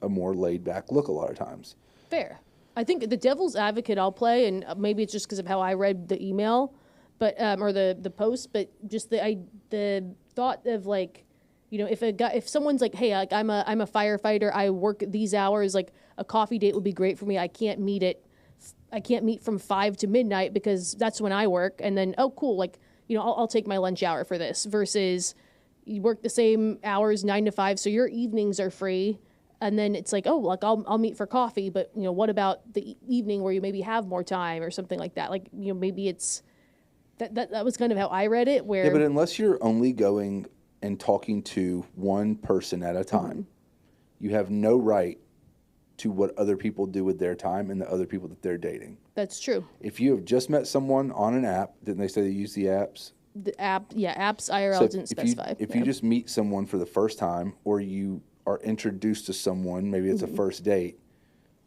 a more laid back look a lot of times. Fair. I think the devil's advocate I'll play, and maybe it's just because of how I read the email, but or the post, but just the thought of like, you know, if someone's like, hey, like I'm a firefighter, I work these hours, like a coffee date would be great for me. I can't meet from 5 to midnight because that's when I work, and then oh cool, like, you know, I'll take my lunch hour for this versus you work the same hours 9 to 5, so your evenings are free. And then it's like, oh, like I'll meet for coffee, but you know, what about the evening where you maybe have more time or something like that? Like, you know, maybe it's that was kind of how I read it. Where Yeah, but unless you're only going and talking to one person at a time, you have no right to what other people do with their time and the other people that they're dating. That's true. If you have just met someone on an app, didn't they say they use the apps? The app, yeah, apps IRL So didn't specify. If you just meet someone for the first time, or you are introduced to someone, maybe it's a first date,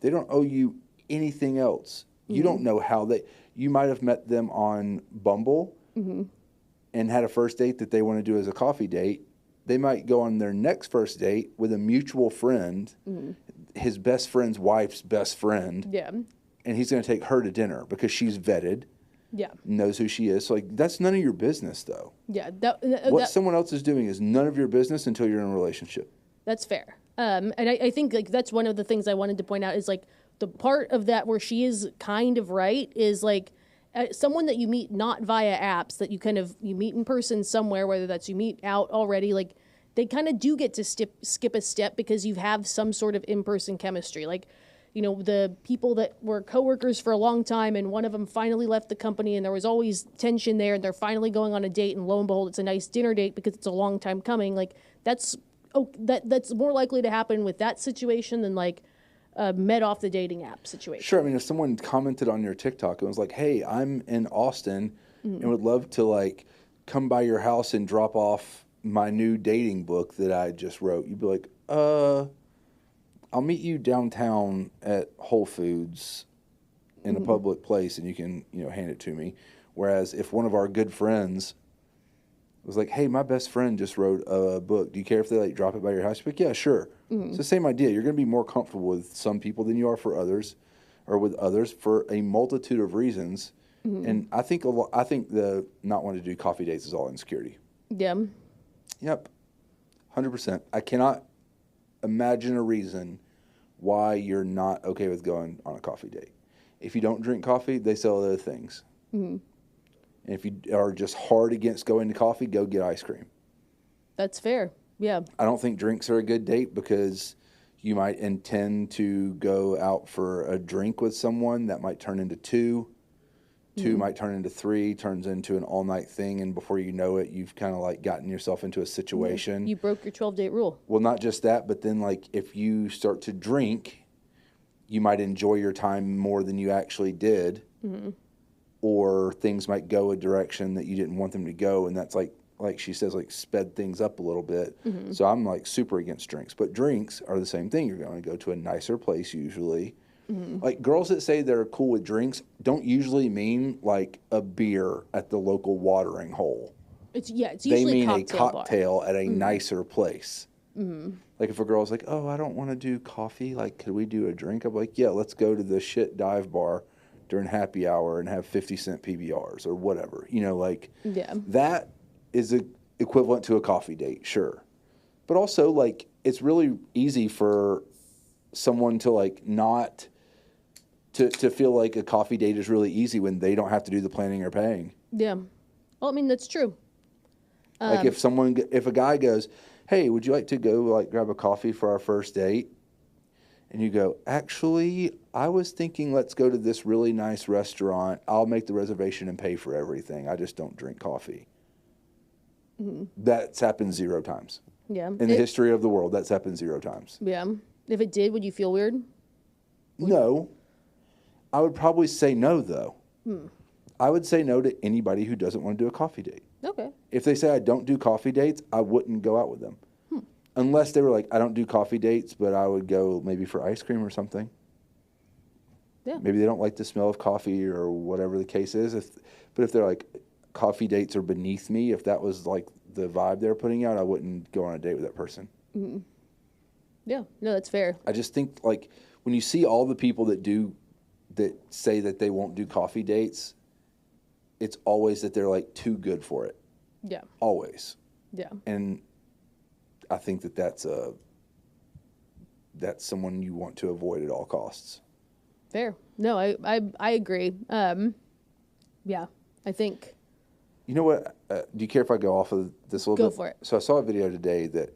they don't owe you anything else. You don't know how you might have met them on Bumble and had a first date that they want to do as a coffee date. They might go on their next first date with a mutual friend, his best friend's wife's best friend. Yeah. And he's going to take her to dinner because she's vetted. Yeah. Knows who she is. So, like, that's none of your business, though. Yeah. What someone else is doing is none of your business until you're in a relationship. That's fair. And I think like that's one of the things I wanted to point out is like the part of that where she is kind of right is like someone that you meet not via apps, that you meet in person somewhere, whether that's you meet out already, like they kind of do get to skip a step because you have some sort of in-person chemistry. Like, you know, the people that were coworkers for a long time and one of them finally left the company and there was always tension there and they're finally going on a date and lo and behold, it's a nice dinner date because it's a long time coming. Like that's more likely to happen with that situation than like met off the dating app situation. Sure. I mean, if someone commented on your TikTok and was like, hey, I'm in Austin and would love to like come by your house and drop off my new dating book that I just wrote, you'd be like, I'll meet you downtown at Whole Foods in a public place and you can, you know, hand it to me. Whereas if one of our good friends was like, hey, my best friend just wrote a book. Do you care if they like drop it by your house? You're like, yeah, sure. It's the same idea. You're going to be more comfortable with some people than you are for others, or with others for a multitude of reasons. And I think the not wanting to do coffee dates is all insecurity. Yeah. Yep. 100%. I cannot imagine a reason why you're not okay with going on a coffee date. If you don't drink coffee, they sell other things. And if you are just hard against going to coffee, go get ice cream. That's fair. Yeah. I don't think drinks are a good date because you might intend to go out for a drink with someone that might turn into two. Two might turn into three, turns into an all-night thing, and before you know it, you've kind of like gotten yourself into a situation. You broke your 12-date rule. Well, not just that, but then like if you start to drink, you might enjoy your time more than you actually did. Or things might go a direction that you didn't want them to go, and that's like she says, like sped things up a little bit. So I'm like super against drinks, but drinks are the same thing. You're going to go to a nicer place usually. Like girls that say they're cool with drinks don't usually mean like a beer at the local watering hole. It's usually they mean a cocktail at a nicer place. Like if a girl's like, oh, I don't want to do coffee, like could we do a drink? I'm like, yeah, let's go to the shit dive bar during happy hour and have 50-cent PBRs or whatever. You know, like that is equivalent to a coffee date, sure. But also like it's really easy for someone to like not to feel like a coffee date is really easy when they don't have to do the planning or paying. Yeah. Well, I mean, that's true. Like if a guy goes, hey, would you like to go like grab a coffee for our first date? And you go, actually, I was thinking let's go to this really nice restaurant. I'll make the reservation and pay for everything. I just don't drink coffee. That's happened 0 times. Yeah. In the history of the world, that's happened 0 times. Yeah. If it did, would you feel weird? No. I would probably say no, though. I would say no to anybody who doesn't want to do a coffee date. Okay. If they say I don't do coffee dates, I wouldn't go out with them. Unless they were like, I don't do coffee dates, but I would go maybe for ice cream or something. Yeah. Maybe they don't like the smell of coffee or whatever the case is. But if they're like, coffee dates are beneath me, if that was like the vibe they're putting out, I wouldn't go on a date with that person. Yeah. No, that's fair. I just think like when you see all the people that do that say that they won't do coffee dates, it's always that they're like too good for it. Yeah. Always. Yeah. And I think that that's someone you want to avoid at all costs. Fair. No, I agree. Yeah, I think. You know what? Do you care if I go off of this a little bit? Go for it. So I saw a video today that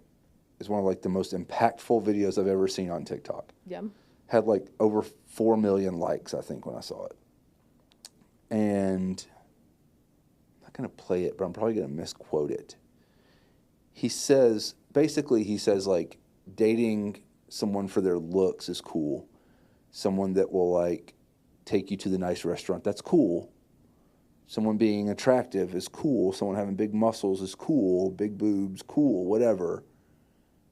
is one of like the most impactful videos I've ever seen on TikTok. Yeah. Had like over 4 million likes, I think, when I saw it. And I'm not going to play it, but I'm probably going to misquote it. He says like dating someone for their looks is cool. Someone that will like take you to the nice restaurant, that's cool. Someone being attractive is cool. Someone having big muscles is cool. Big boobs, cool, whatever.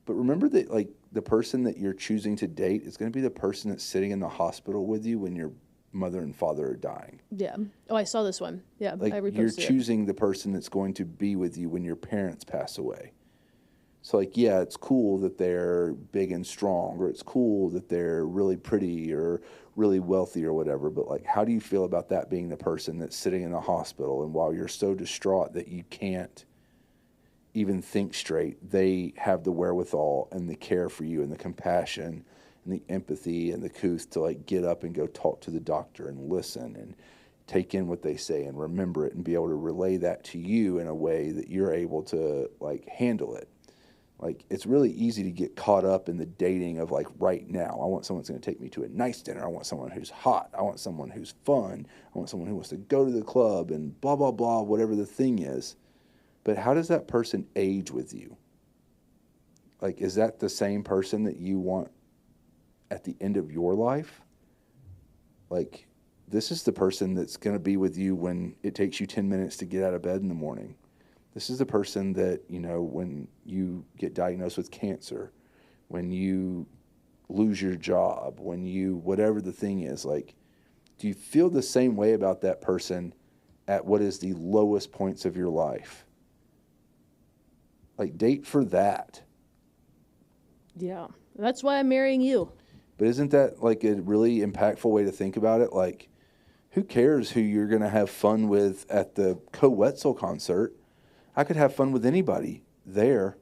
But remember that like the person that you're choosing to date is going to be the person that's sitting in the hospital with you when your mother and father are dying. Yeah. Oh, I saw this one. Yeah, like I reposted you're it. choosing the person that's going to be with you when your parents pass away. So like, yeah, it's cool that they're big and strong, or it's cool that they're really pretty or really wealthy or whatever. But like, how do you feel about that being the person that's sitting in the hospital, and while you're so distraught that you can't even think straight, they have the wherewithal and the care for you and the compassion and the empathy and the couth to like get up and go talk to the doctor and listen and take in what they say and remember it and be able to relay that to you in a way that you're able to like handle it. Like, it's really easy to get caught up in the dating of like right now. I want someone that's going to take me to a nice dinner. I want someone who's hot. I want someone who's fun. I want someone who wants to go to the club and blah, blah, blah, whatever the thing is. But how does that person age with you? Like, is that the same person that you want at the end of your life? Like, this is the person that's going to be with you when it takes you 10 minutes to get out of bed in the morning. This is the person that, you know, when you get diagnosed with cancer, when you lose your job, when you, whatever the thing is, like, do you feel the same way about that person at what is the lowest points of your life? Like, date for that. Yeah. That's why I'm marrying you. But isn't that like a really impactful way to think about it? Like, who cares who you're going to have fun with at the Co-Wetzel concert? I could have fun with anybody there.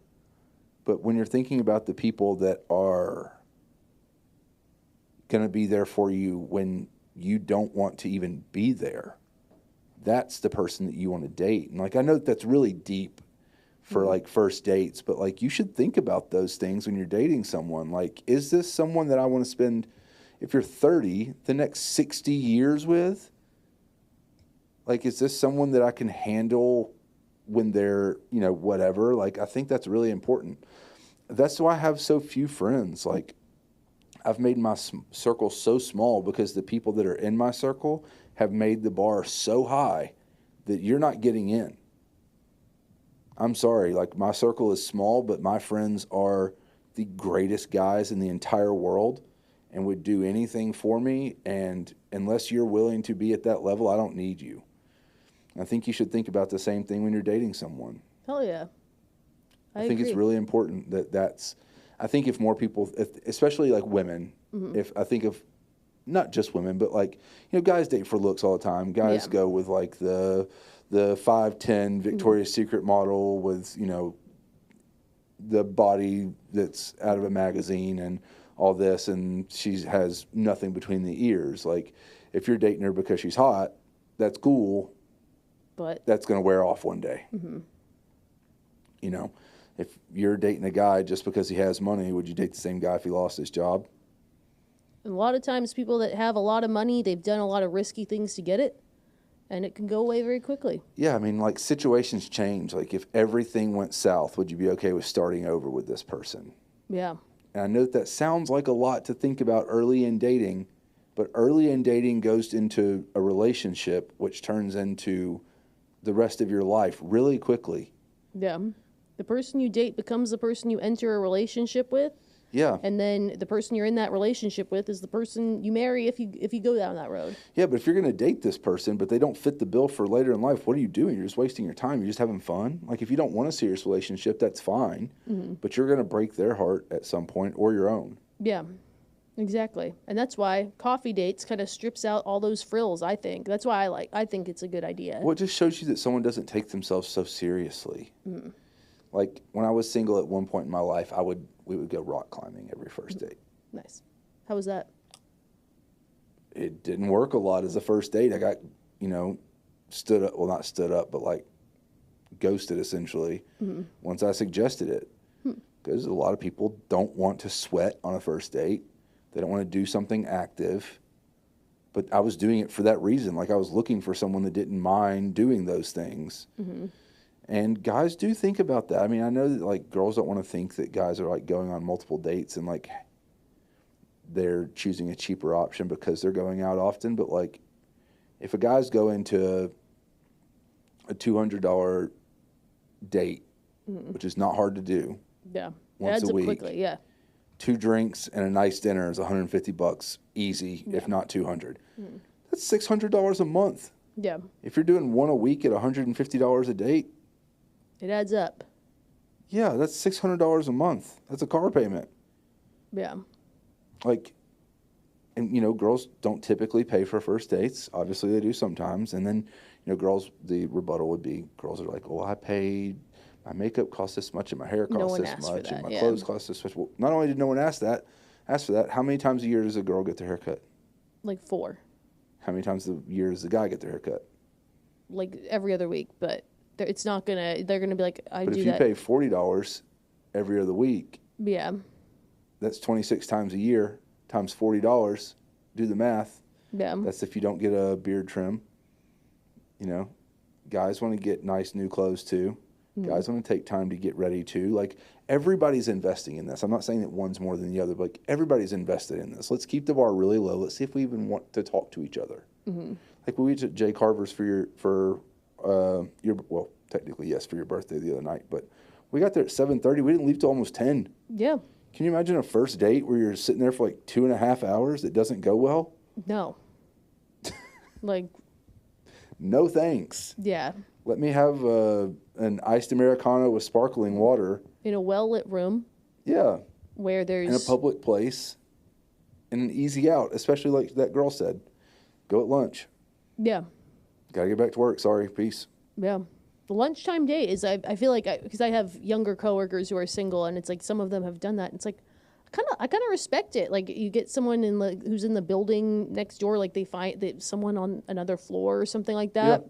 But when you're thinking about the people that are going to be there for you when you don't want to even be there, that's the person that you want to date. And like, I know that's really deep for like first dates, but like, you should think about those things when you're dating someone. Like, is this someone that I want to spend, if you're 30, the next 60 years with? Like, is this someone that I can handle when they're, you know, whatever? Like, I think that's really important. That's why I have so few friends. Like, I've made my circle so small because the people that are in my circle have made the bar so high that you're not getting in. I'm sorry, like, my circle is small, but my friends are the greatest guys in the entire world and would do anything for me. And unless you're willing to be at that level, I don't need you. I think you should think about the same thing when you're dating someone. Hell yeah. I think it's really important that's, I think if more people, especially like women, if I think of not just women, but like, you know, guys date for looks all the time. Guys go with like the 5'10" Victoria's Secret model with, you know, the body that's out of a magazine and all this, and she has nothing between the ears. Like, if you're dating her because she's hot, that's cool. But that's going to wear off one day. You know, if you're dating a guy just because he has money, would you date the same guy if he lost his job? And a lot of times people that have a lot of money, they've done a lot of risky things to get it, and it can go away very quickly. Yeah, I mean, like, situations change. Like, if everything went south, would you be okay with starting over with this person? Yeah. And I know that sounds like a lot to think about early in dating, but early in dating goes into a relationship, which turns into the rest of your life really quickly. Yeah. The person you date becomes the person you enter a relationship with. Yeah. And then the person you're in that relationship with is the person you marry if you go down that road. Yeah, but if you're going to date this person, but they don't fit the bill for later in life, what are you doing? You're just wasting your time. You're just having fun. Like, if you don't want a serious relationship, that's fine. But you're going to break their heart at some point, or your own. Yeah. Exactly. And that's why coffee dates kind of strips out all those frills, I think. That's why I think it's a good idea. Well, it just shows you that someone doesn't take themselves so seriously. Like when I was single at one point in my life, we would go rock climbing every first date. Nice. How was that? It didn't work a lot as a first date. I got, stood up, well, not stood up, but like ghosted essentially once I suggested it. Because a lot of people don't want to sweat on a first date. They don't want to do something active. But I was doing it for that reason. Like I was looking for someone that didn't mind doing those things. And guys do think about that. I mean, I know that like girls don't want to think that guys are like going on multiple dates and like they're choosing a cheaper option because they're going out often. But like if a guy's going to a $200 date, which is not hard to do. Yeah. Once a week. Quickly, yeah. 2 drinks and a nice dinner is $150 easy, if not $200. That's $600 a month. Yeah. If you're doing one a week at $150 a date, it adds up. Yeah, that's $600 a month. That's a car payment. Yeah. Like, and girls don't typically pay for first dates. Obviously, they do sometimes. And then, girls, the rebuttal would be, girls are like, well, I paid. My makeup costs this much, and my hair costs this much, and my clothes cost this much. Well, not only did no one ask for that, how many times a year does a girl get their hair cut? Like 4. How many times a year does the guy get their hair cut? Like every other week, but they're gonna be like, But if you pay $40 every other week, yeah, that's 26 times a year times $40. Do the math. Yeah. That's if you don't get a beard trim. Guys want to get nice new clothes too. Guys want to take time to get ready too. Like everybody's investing in this. I'm not saying that one's more than the other, but like everybody's invested in this. Let's keep the bar really low. Let's see if we even want to talk to each other. Like we went to Jay Carver's for your well, technically yes, for your birthday the other night, but we got there at 7:30. We didn't leave till almost 10. Yeah. Can you imagine a first date where you're sitting there for like 2.5 hours that doesn't go well? No. Like. No thanks. Yeah. Let me have an iced Americano with sparkling water. In a well-lit room. Yeah. Where there's... In a public place. And an easy out, especially like that girl said. Go at lunch. Yeah. Got to get back to work. Sorry. Peace. Yeah. The lunchtime date is, I feel like, because I have younger coworkers who are single, and it's like some of them have done that. It's like, I kind of respect it. Like you get someone who's in the building next door, like they find someone on another floor or something like that. Yeah.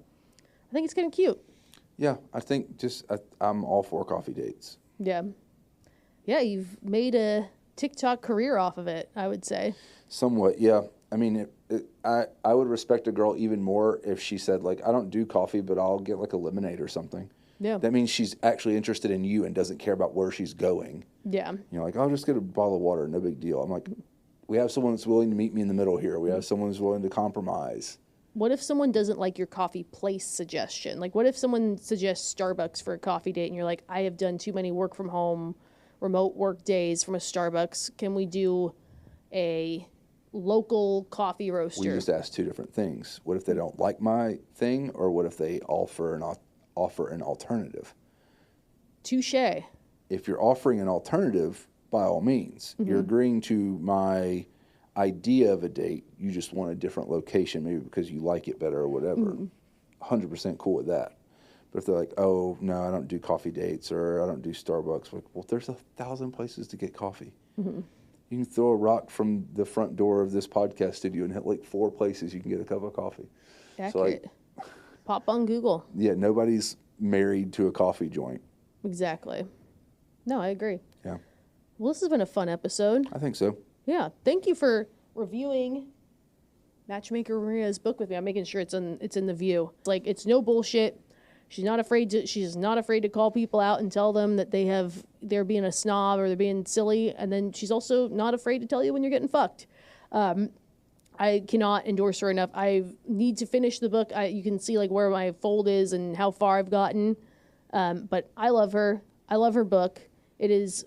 I think it's kind of cute. Yeah, I think I'm all for coffee dates. Yeah. Yeah, you've made a TikTok career off of it, I would say. Somewhat, yeah. I mean, I would respect a girl even more if she said, like, I don't do coffee, but I'll get like a lemonade or something. Yeah. That means she's actually interested in you and doesn't care about where she's going. Yeah. Like, I'll just get a bottle of water, no big deal. I'm like, we have someone that's willing to meet me in the middle here. We have someone who's willing to compromise. What if someone doesn't like your coffee place suggestion? Like, what if someone suggests Starbucks for a coffee date and you're like, I have done too many work from home, remote work days from a Starbucks. Can we do a local coffee roaster? We just asked 2 different things. What if they don't like my thing, or what if they offer an alternative? Touché. If you're offering an alternative, by all means. You're agreeing to my idea of a date. You just want a different location, maybe because you like it better or whatever. 100% cool with that. But if they're like, oh, no, I don't do coffee dates, or I don't do Starbucks, like, well, there's 1,000 places to get coffee. You can throw a rock from the front door of this podcast studio and hit like 4 places you can get a cup of coffee. Accurate. So, like, pop on Google. Yeah, nobody's married to a coffee joint. Exactly. No, I agree. Yeah. Well, this has been a fun episode. I think so. Yeah. Thank you for reviewing Matchmaker Maria's book with me. I'm making sure it's in the view. It's like, it's no bullshit. She's not afraid to call people out and tell them that they're being a snob or they're being silly. And then she's also not afraid to tell you when you're getting fucked. I cannot endorse her enough. I need to finish the book. You can see like where my fold is and how far I've gotten. But I love her. I love her book. It is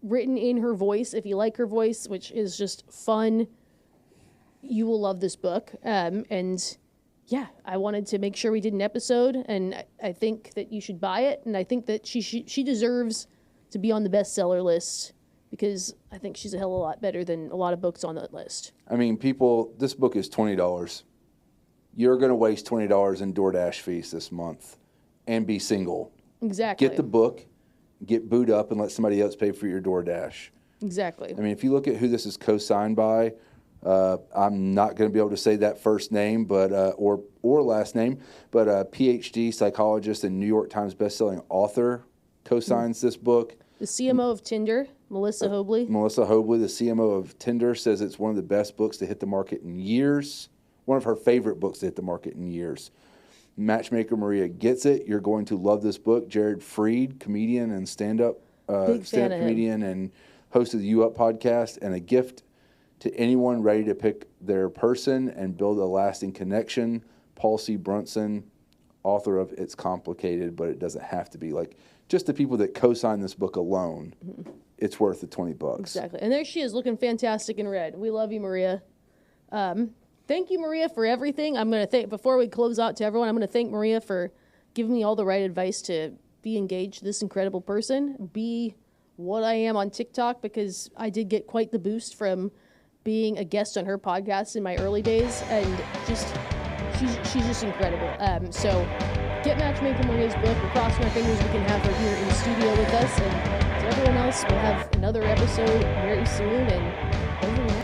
written in her voice. If you like her voice, which is just fun, you will love this book. And yeah, I wanted to make sure we did an episode, and I think that you should buy it. And I think that she deserves to be on the bestseller list because I think she's a hell of a lot better than a lot of books on that list. I mean, people, this book is $20. You're going to waste $20 in DoorDash fees this month and be single. Exactly. Get the book, get booed up, and let somebody else pay for your DoorDash. Exactly. I mean, if you look at who this is co-signed by, I'm not going to be able to say that first name, but or last name, but a PhD psychologist and New York Times bestselling author co-signs this book. The CMO of Tinder, Melissa Hobley. Melissa Hobley, the CMO of Tinder, says it's one of the best books to hit the market in years. One of her favorite books to hit the market in years. Matchmaker Maria gets it. You're going to love this book. Jared Freed, comedian and stand-up comedian and host of the You Up podcast, and a gift to anyone ready to pick their person and build a lasting connection. Paul C. Brunson, author of It's Complicated, but it doesn't have to be. Like, just the people that co-sign this book alone, it's worth the $20. Exactly. And there she is, looking fantastic in red. We love you, Maria. Thank you, Maria, for everything. I'm going to thank, before we close out to everyone, I'm going to thank Maria for giving me all the right advice to be engaged to this incredible person, be what I am on TikTok, because I did get quite the boost from being a guest on her podcast in my early days, and just she's just incredible. So get Matchmaker Maria's book. We're crossing our fingers we can have her here in the studio with us, and to everyone else, we'll have another episode very soon. And over and out.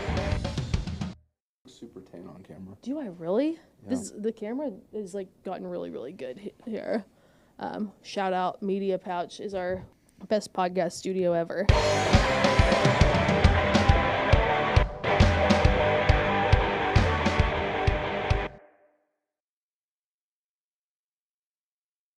Super tan on camera. Do I really? Yeah. The camera is like gotten really, really good here. Shout out Media Pouch is our best podcast studio ever.